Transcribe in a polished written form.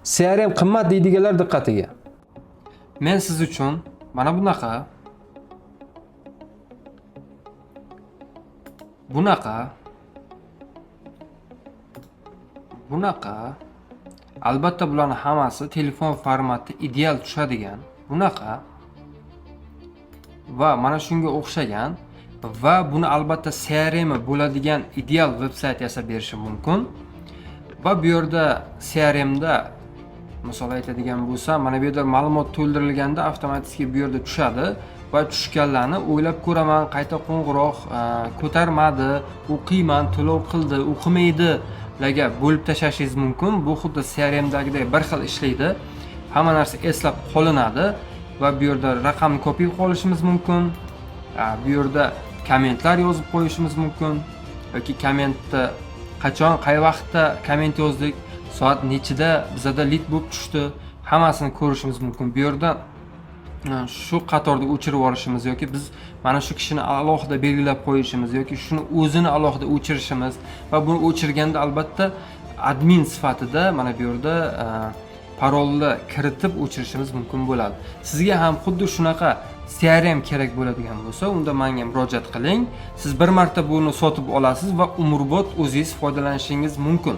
CRM qimmat deydiganlar diqqatiga. Men siz uchun mana bunaqa albatta bularning hammasi telefon formati ideal tushadigan bunaqa va mana shunga o'xshagan va buni albatta CRM bo'ladigan ideal veb-sayt yasab berishim mumkin. Va bu yerda CRMda misol aytadigan bo'lsam, mana bu yerda ma'lumot to'ldirilganda avtomatik bu yerda tushadi va tushganlarni o'ylab ko'raman, qayta qo'ng'iroq ko'tarmadi, o'qiyman, to'lov qildi, o'qimaydi larga bo'lib tashlashingiz mumkin. Bu xuddi CRMdagidek bir xil ishlaydi. Hamma narsa eslab qolinadi va bu yerda raqamni kopiy qilib olishimiz mumkin. Bu yerda kommentlar yozib qo'yishimiz mumkin yoki kommentni qachon, qay vaqtda komment yozdik, soat nechida bizada lead bo'lib tushdi, hammasini ko'rishimiz mumkin. Bu yerda shu qatorda o'chirib olishimiz yoki biz mana shu kishini alohida belgilab qo'yishimiz yoki shuni o'zini alohida o'chirishimiz va buni o'chirganda albatta admin sifatida mana bu yerda parolni kiritib o'chirishimiz mumkin bo'ladi. Sizga ham xuddi shunaqa CRM kerak bo'ladigan bo'lsa, unda menga murojaat qiling. Siz bir marta buni sotib olasiz va umrbod o'zingiz foydalanishingiz mumkin.